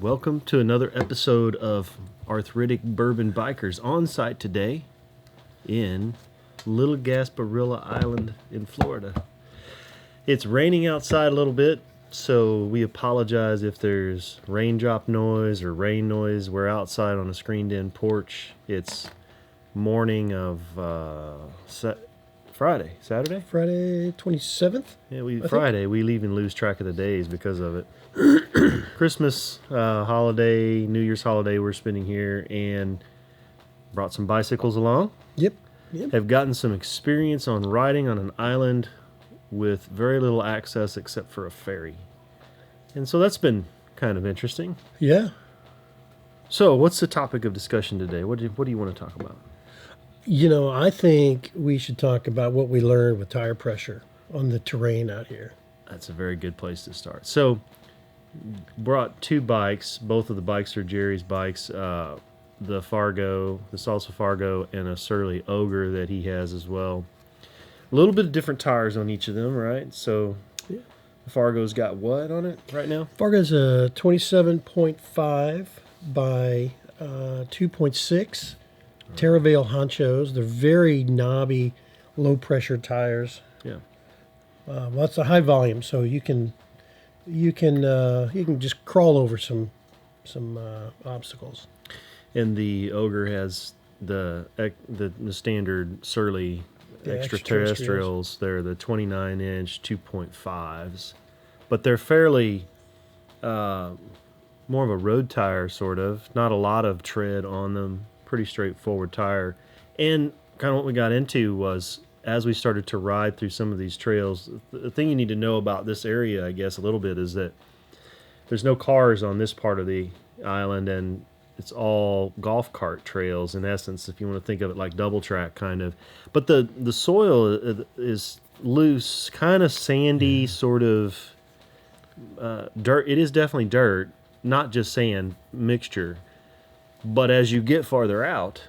Welcome to another episode of Arthritic Bourbon Bikers on site today in Little Gasparilla Island in Florida. It's raining outside a little bit, so we apologize if there's raindrop noise or rain noise. We're outside on a screened-in porch. It's morning of Saturday. Friday 27th? Yeah, Friday. We even lose track of the days because of it. Christmas holiday, New Year's holiday we're spending here, and brought some bicycles along. Yep. Have gotten some experience on riding on an island with very little access except for a ferry. And so that's been kind of interesting. Yeah. So what's the topic of discussion today? What do you want to talk about? I think we should talk about what we learned with tire pressure on the terrain out here. That's a very good place to start. So, brought two bikes. Both of the bikes are Jerry's bikes. The Fargo, the Salsa Fargo, and a Surly Ogre that he has as well. A little bit of different tires on each of them, right? So, yeah. The Fargo's got what on it right now? Fargo's a 27.5 by 2.6 Terravale honchos. They're very knobby, low pressure tires. Yeah. Well, that's a high volume, so you can just crawl over some obstacles. And the Ogre has the standard Surly extraterrestrials. They're the 29-inch 2.5s, but they're fairly more of a road tire, sort of. Not a lot of tread on them. Pretty straightforward tire. And kind of what we got into was, as we started to ride through some of these trails, the thing you need to know about this area, I guess, a little bit is that there's no cars on this part of the island, and it's all golf cart trails, in essence, if you want to think of it like double track kind of. But the soil is loose, kind of sandy, sort of dirt. It is definitely dirt, not just sand mixture. But as you get farther out,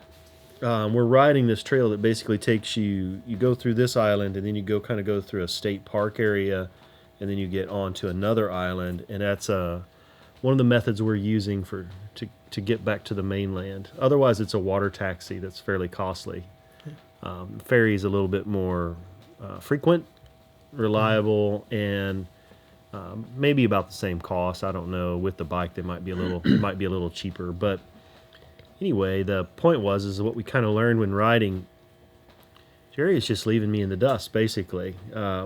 we're riding this trail that basically takes you go through this island, and then you go through a state park area, and then you get onto another island, and that's one of the methods we're using to get back to the mainland. Otherwise, it's a water taxi that's fairly costly. Ferry is a little bit more frequent, reliable, and maybe about the same cost. I don't know. With the bike, it might be a little cheaper, but. Anyway, the point is what we kind of learned when riding. Jerry is just leaving me in the dust, basically.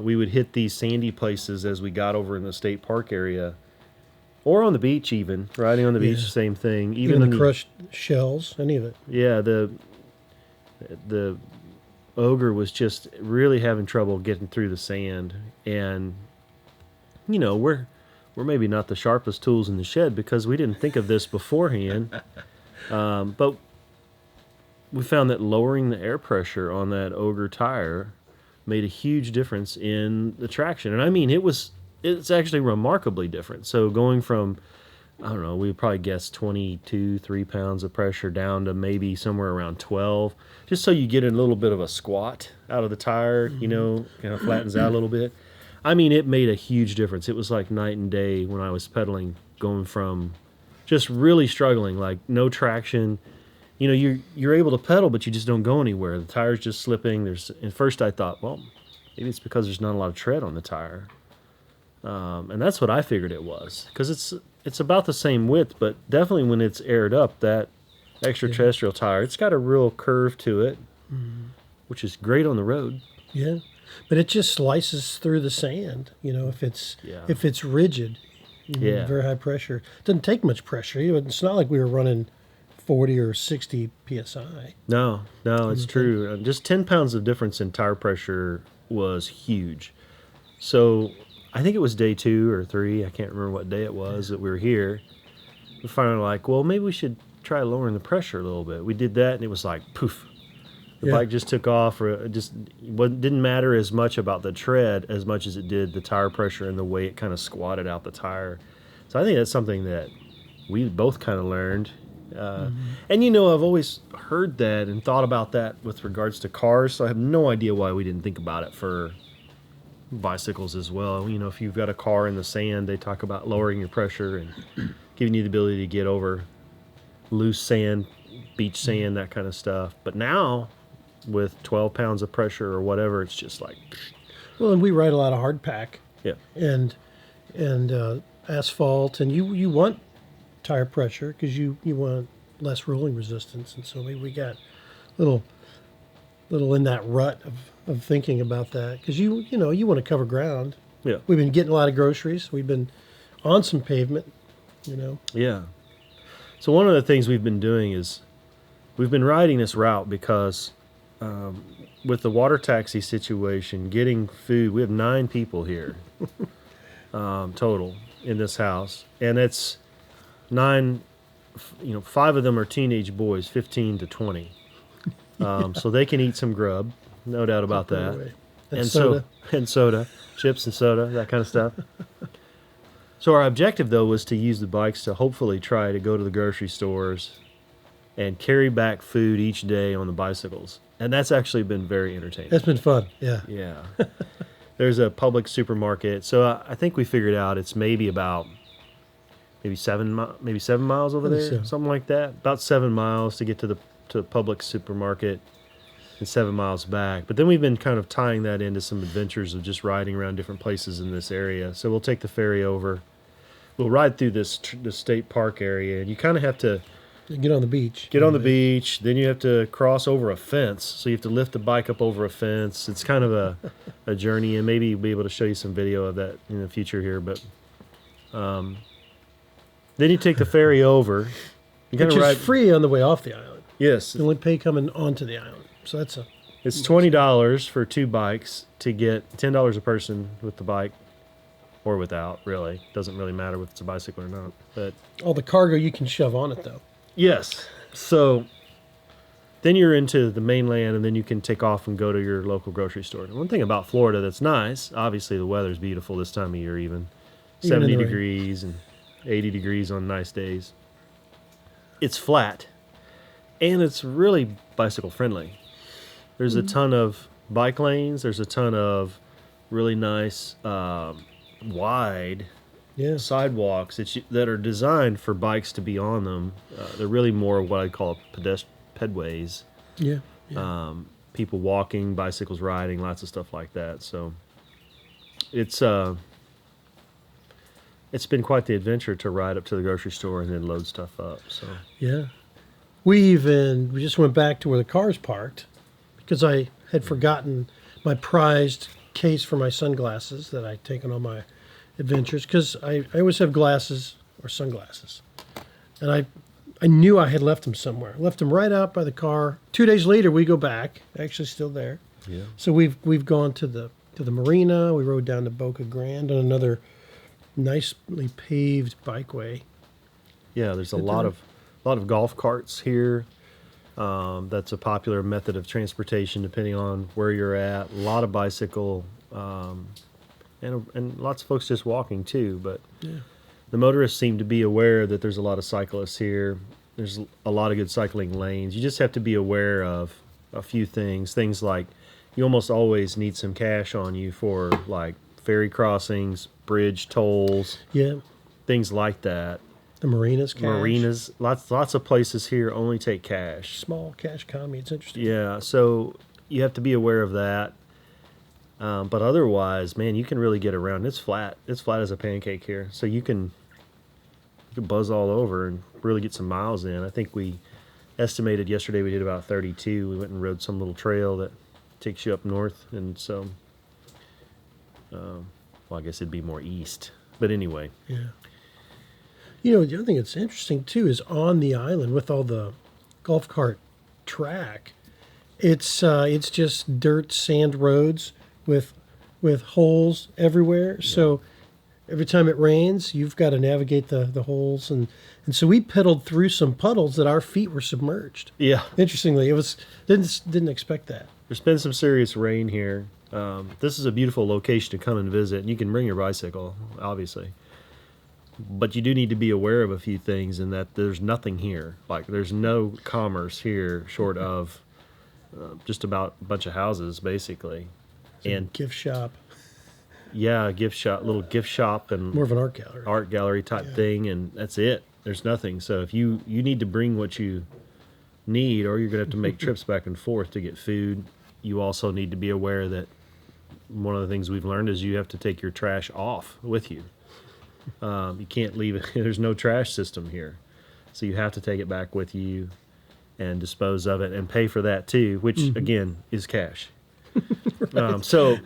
We would hit these sandy places as we got over in the state park area, or on the beach even. Riding on the beach, same thing. Even the crushed shells, any of it. Yeah, the Ogre was just really having trouble getting through the sand. And, we're maybe not the sharpest tools in the shed because we didn't think of this beforehand. But we found that lowering the air pressure on that Ogre tire made a huge difference in the traction. And I mean, it's actually remarkably different. So going from, I don't know, we would probably guess 3 pounds of pressure down to maybe somewhere around 12, just so you get a little bit of a squat out of the tire, kind of flattens out a little bit. I mean, it made a huge difference. It was like night and day when I was pedaling, going from just really struggling, like no traction. You're able to pedal, but you just don't go anywhere. The tire's just slipping. At first I thought, well, maybe it's because there's not a lot of tread on the tire. And that's what I figured it was. Because it's about the same width, but definitely when it's aired up, that extraterrestrial tire, it's got a real curve to it, which is great on the road. Yeah. But it just slices through the sand, if it's rigid. Very high pressure. It doesn't take much pressure. It's not like we were running 40 or 60 psi. No, it's true. Just 10 pounds of difference in tire pressure was huge. So I think it was day 2 or 3. I can't remember what day it was that we were here. We're finally like, well, maybe we should try lowering the pressure a little bit. We did that, and it was like, poof. The bike just took off. Or didn't matter as much about the tread as much as it did the tire pressure and the way it kind of squatted out the tire. So I think that's something that we both kind of learned. And I've always heard that and thought about that with regards to cars, so I have no idea why we didn't think about it for bicycles as well. You know, if you've got a car in the sand, they talk about lowering your pressure and giving you the ability to get over loose sand, beach sand, that kind of stuff. But now, with 12 pounds of pressure or whatever, it's just like... Well, and we ride a lot of hard pack. Yeah. And asphalt, and you want tire pressure because you want less rolling resistance. And so we got little in that rut of thinking about that because you want to cover ground. Yeah. We've been getting a lot of groceries. We've been on some pavement, Yeah. So one of the things we've been doing is we've been riding this route because with the water taxi situation, getting food, we have 9 people here total in this house. And it's 9, 5 of them are teenage boys, 15 to 20. So they can eat some grub, no doubt about that. And soda. Soda, chips and soda, that kind of stuff. So our objective, though, was to use the bikes to hopefully try to go to the grocery stores and carry back food each day on the bicycles. And that's actually been very entertaining. That's been fun, yeah. Yeah. There's a public supermarket. So I think we figured out it's maybe 7 miles over there, something like that. About 7 miles to get to the public supermarket and 7 miles back. But then we've been kind of tying that into some adventures of just riding around different places in this area. So we'll take the ferry over. We'll ride through this state park area, and you kind of have to get on the beach. Get on the beach. Then you have to cross over a fence. So you have to lift the bike up over a fence. It's kind of a journey, and maybe we'll be able to show you some video of that in the future here. But then you take the ferry over. Which is free on the way off the island. Yes. You only pay coming onto the island. So it's $20 for 2 bikes to get $10 a person with the bike. Or without, really. Doesn't really matter if it's a bicycle or not. But all the cargo you can shove on it, though. Yes. So then you're into the mainland, and then you can take off and go to your local grocery store. And one thing about Florida that's nice, obviously the weather's beautiful this time of year even. 70 degrees and 80 degrees on nice days. It's flat. And it's really bicycle friendly. There's a ton of bike lanes. There's a ton of really nice... wide sidewalks that are designed for bikes to be on them. They're really more what I'd call pedways. Yeah. People walking, bicycles riding, lots of stuff like that. So it's been quite the adventure to ride up to the grocery store and then load stuff up. So yeah, we just went back to where the car's parked because I had forgotten my prized case for my sunglasses that I take on all my adventures because I always have glasses or sunglasses, and I knew I had left them somewhere. Left them right out by the car. 2 days later, we go back. Actually, still there. Yeah. So we've gone to the marina. We rode down to Boca Grande on another nicely paved bikeway. Yeah, there's a lot of golf carts here. That's a popular method of transportation depending on where you're at. A lot of bicycle, and lots of folks just walking too. But the motorists seem to be aware that there's a lot of cyclists here. There's a lot of good cycling lanes. You just have to be aware of a few things. Things like you almost always need some cash on you for like ferry crossings, bridge tolls, things like that. The marinas, lots of places here only take cash. Small cash economy. It's interesting. Yeah, so you have to be aware of that. But otherwise, man, you can really get around. It's flat. It's flat as a pancake here, so you can buzz all over and really get some miles in. I think we estimated yesterday we did about 32. We went and rode some little trail that takes you up north, and so, well, I guess it'd be more east. But anyway. Yeah. The other thing that's interesting, too, is on the island with all the golf cart track, it's just dirt, sand roads with holes everywhere. Yeah. So every time it rains, you've got to navigate the holes. And so we pedaled through some puddles that our feet were submerged. Yeah. Interestingly, didn't expect that. There's been some serious rain here. This is a beautiful location to come and visit. And you can bring your bicycle, obviously. But you do need to be aware of a few things in that there's nothing here. Like, there's no commerce here short of just about a bunch of houses, basically. And gift shop. Yeah, a gift shop, little gift shop, and more of an art gallery type thing, and that's it. There's nothing. So if you need to bring what you need, or you're gonna have to make trips back and forth to get food, you also need to be aware that one of the things we've learned is you have to take your trash off with you. You can't leave it. There's no trash system here, so you have to take it back with you and dispose of it and pay for that too, which again is cash. Right. So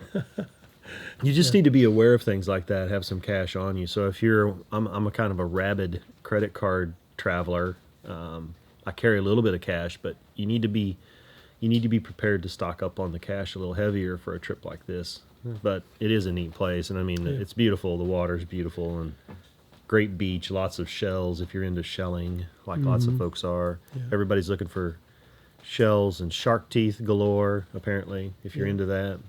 you just need to be aware of things like that. Have some cash on you. So if I'm a kind of a rabid credit card traveler. I carry a little bit of cash, but you need to be prepared to stock up on the cash a little heavier for a trip like this. But it is a neat place, and I mean it's beautiful. The water's beautiful, and great beach, lots of shells if you're into shelling, like lots of folks are. Yeah. Everybody's looking for shells and shark teeth galore, apparently, if you're into that.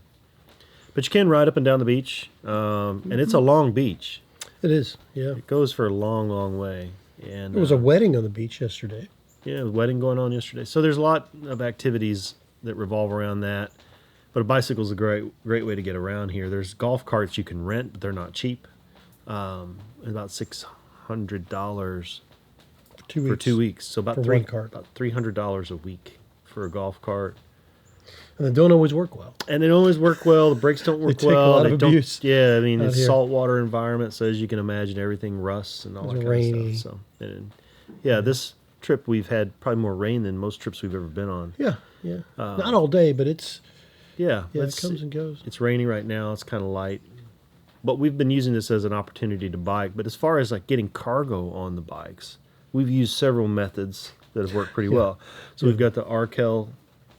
But you can ride up and down the beach, and it's a long beach. It is, yeah. It goes for a long, long way. And there was a wedding on the beach yesterday. Yeah, a wedding going on yesterday. So there's a lot of activities that revolve around that. But a bicycle is a great way to get around here. There's golf carts you can rent, but they're not cheap. About $600 for 2 weeks. So about $300 a week for a golf cart. And they don't always work well. And they don't always work well. The brakes don't work they take a lot of abuse. Yeah, I mean, it's saltwater environment, so as you can imagine, everything rusts and all that kind of stuff. So, this trip we've had probably more rain than most trips we've ever been on. Yeah. Not all day, but it's... Yeah, it comes and goes. It's raining right now. It's kind of light. But we've been using this as an opportunity to bike. But as far as like getting cargo on the bikes, we've used several methods that have worked pretty well. So we've got the Arkel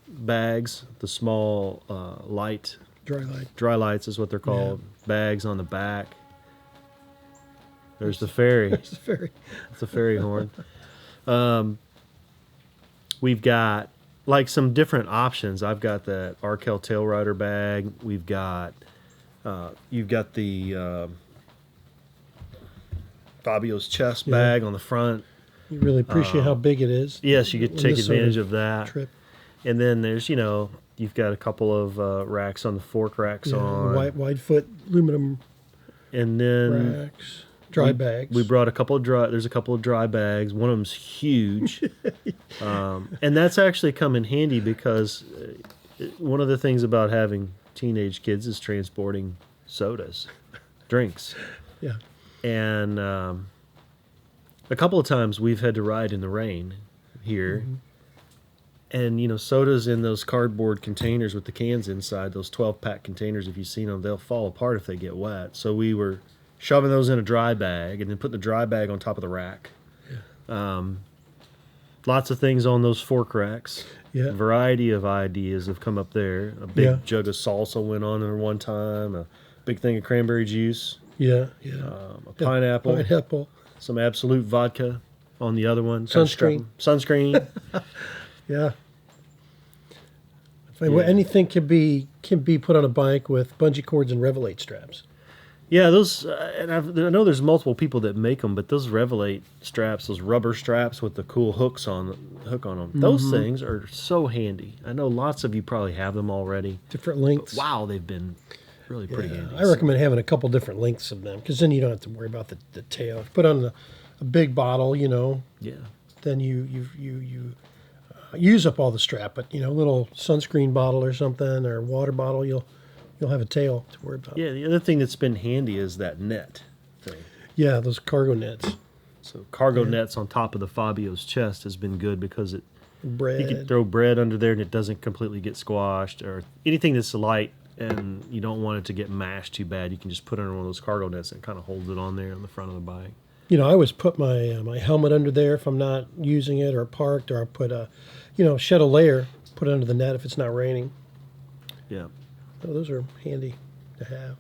bags, the small dry lights is what they're called, bags on the back. There's the ferry. There's the ferry. It's the ferry horn. We've got like some different options. I've got that Arkel tail rider bag. We've got you've got the Fabio's chest bag on the front. You really appreciate how big it is. Yes, you get to take advantage of that. Trip. And then there's, you've got a couple of racks on the fork racks on. Wide foot aluminum and then racks. Dry bags. We brought there's a couple of dry bags. One of them's huge. And that's actually come in handy because one of the things about having teenage kids is transporting sodas, drinks. Yeah. And a couple of times we've had to ride in the rain here. Mm-hmm. And, sodas in those cardboard containers with the cans inside, those 12-pack containers, if you've seen them, they'll fall apart if they get wet. So we were shoving those in a dry bag and then putting the dry bag on top of the rack. Yeah. Lots of things on those fork racks. Yeah. A variety of ideas have come up there. A big jug of salsa went on there one time. A big thing of cranberry juice. Yeah. A pineapple. Some Absolute vodka on the other one. Sunscreen. Yeah. Anything can be put on a bike with bungee cords and Revelate straps. Yeah, those, and I know there's multiple people that make them, but those Revelate straps, those rubber straps with the cool hook on them, those things are so handy. I know lots of you probably have them already. Different lengths. Wow, they've been really pretty handy. I recommend having a couple different lengths of them because then you don't have to worry about the tail. If you put on a big bottle, Yeah. Then you use up all the strap, but little sunscreen bottle or something or water bottle, you'll have a tail to worry about. Yeah, the other thing that's been handy is that net thing. Yeah, those cargo nets. So cargo nets on top of the Fabio's chest has been good because you can throw bread under there and it doesn't completely get squashed, or anything that's light and you don't want it to get mashed too bad. You can just put it under one of those cargo nets and it kind of holds it on there on the front of the bike. I always put my helmet under there if I'm not using it or parked, or I put shed a layer, put it under the net if it's not raining. Yeah. So those are handy to have.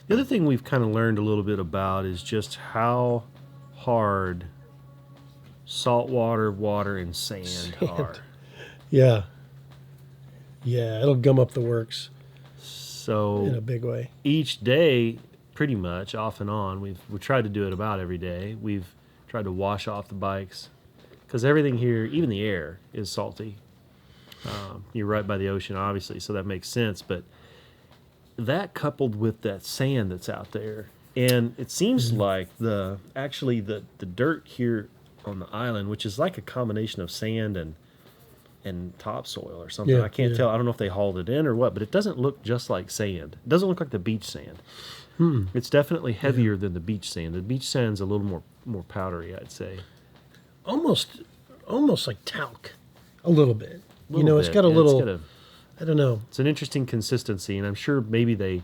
The other thing we've kind of learned a little bit about is just how hard saltwater, water, and sand are. Yeah. Yeah, it'll gum up the works. So in a big way. Each day, pretty much, off and on, we've tried to do it about every day. We've tried to wash off the bikes because everything here, even the air, is salty. You're right by the ocean, obviously, so that makes sense. But that coupled with that sand that's out there, and it seems like the dirt here on the island, which is like a combination of sand and topsoil or something. I can't tell. I don't know if they hauled it in or what, but it doesn't look just like sand. It doesn't look like the beach sand. It's definitely heavier than the beach sand. The beach sand's a little more powdery, I'd say. Almost like talc, a little bit. It's got a little. I don't know. It's an interesting consistency, and I'm sure maybe they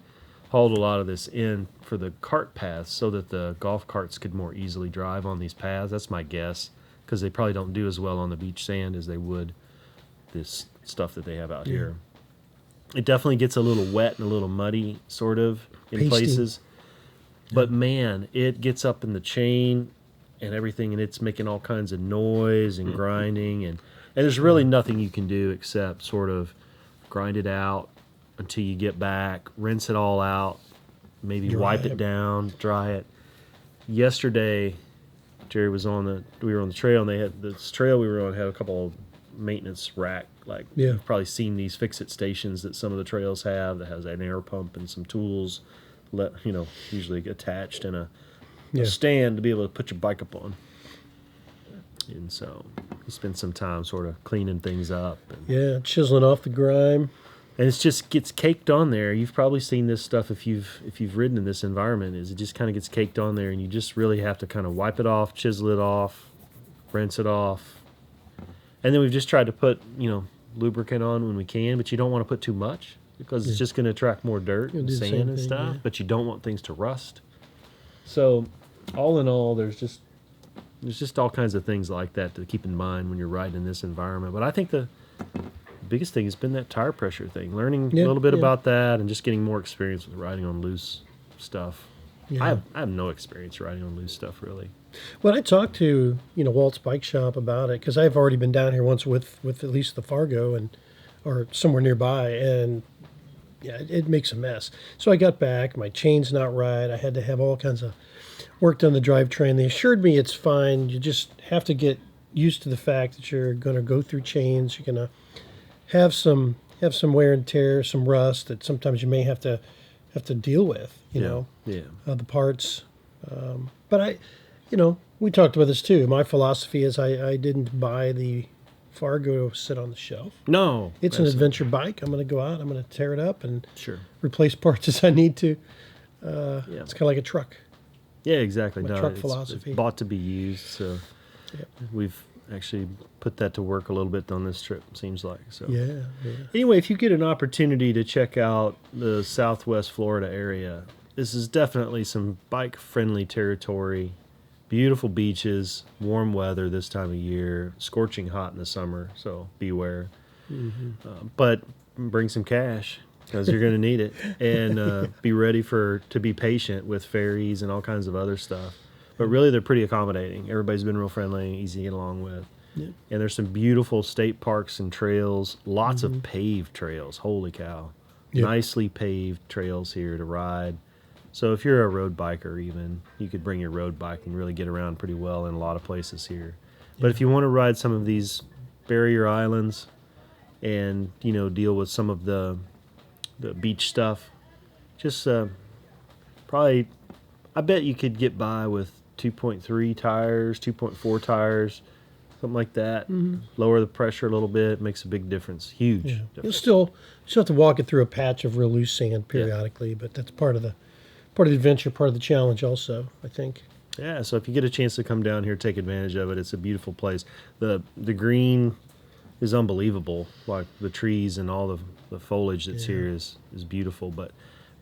hauled a lot of this in for the cart paths so that the golf carts could more easily drive on these paths. That's my guess, because they probably don't do as well on the beach sand as they would this stuff that they have out here. It definitely gets a little wet and a little muddy, sort of, in places. But man, it gets up in the chain and everything, and it's making all kinds of noise and grinding, and there's really nothing you can do except sort of grind it out until you get back, rinse it all out, maybe wipe it down, dry it. Yesterday, Jerry we were on the trail, and they had this trail we were on had a couple of maintenance rack, like you've probably seen these fix-it stations that some of the trails have that has an air pump and some tools, usually attached in a stand to be able to put your bike up on. And so you spend some time sort of cleaning things up. And, chiseling off the grime. And it just gets caked on there. You've probably seen this stuff if you've ridden in this environment. It just kind of gets caked on there, and you just really have to kind of wipe it off, chisel it off, rinse it off. And then we've just tried to put, lubricant on when we can, but you don't want to put too much because it's just going to attract more dirt and sand and stuff, but you don't want things to rust. So all in all, there's just all kinds of things like that to keep in mind when you're riding in this environment. But I think the biggest thing has been that tire pressure thing, learning a little bit about that and just getting more experience with riding on loose stuff. I have no experience riding on loose stuff, really. When I talked to Walt's Bike Shop about it, because I've already been down here once with at least the Fargo or somewhere nearby, and it makes a mess. So I got back, my chain's not right. I had to have all kinds of work done on the drivetrain. They assured me it's fine. You just have to get used to the fact that you're going to go through chains. You're going to have some wear and tear, some rust that sometimes you may have to deal with. The parts. But we talked about this too. My philosophy is I didn't buy the Fargo to sit on the shelf. No. It's an adventure bike. I'm going to go out. I'm going to tear it up and replace parts as I need to. It's kind of like a truck. Yeah, exactly. Truck philosophy. It's bought to be used, so we've actually put that to work a little bit on this trip, seems like. So Anyway, if you get an opportunity to check out the Southwest Florida area, this is definitely some bike-friendly territory. Beautiful beaches, warm weather this time of year, scorching hot in the summer, so beware. But bring some cash, because you're going to need it, and be ready to be patient with ferries and all kinds of other stuff. But really, they're pretty accommodating. Everybody's been real friendly, easy to get along with. And there's some beautiful state parks and trails, lots of paved trails. Holy cow. Nicely paved trails here to ride. So if you're a road biker even, you could bring your road bike and really get around pretty well in a lot of places here. But if you want to ride some of these barrier islands and, deal with some of the beach stuff, just probably, I bet you could get by with 2.3 tires, 2.4 tires, something like that. Lower the pressure a little bit, makes a big difference. Huge difference. You'll still have to walk it through a patch of real loose sand periodically, but that's part of the adventure, part of the challenge also, I think. Yeah, so if you get a chance to come down here, take advantage of it. It's a beautiful place. The green is unbelievable. Like the trees and all the foliage that's here is beautiful. But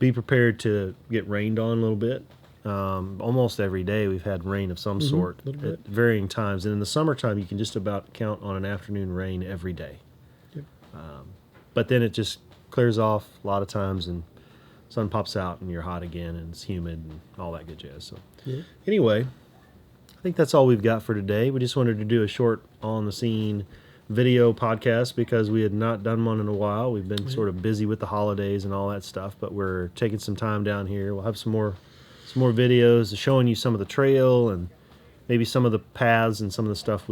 be prepared to get rained on a little bit. Almost every day we've had rain of some sort at varying times. And in the summertime, you can just about count on an afternoon rain every day. But then it just clears off a lot of times, and sun pops out and you're hot again and it's humid and all that good jazz. So anyway, I think that's all we've got for today. We just wanted to do a short on-the-scene video podcast because we had not done one in a while. We've been sort of busy with the holidays and all that stuff, but we're taking some time down here. We'll have some more videos showing you some of the trail and maybe some of the paths and some of the stuff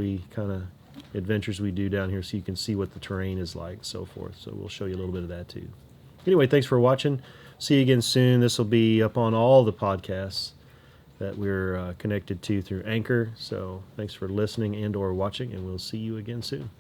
adventures we do down here, so you can see what the terrain is like, so forth. So we'll show you a little bit of that too. Anyway, thanks for watching. see you again soon. This will be up on all the podcasts that we're connected to through Anchor. So thanks for listening and or watching, and we'll see you again soon.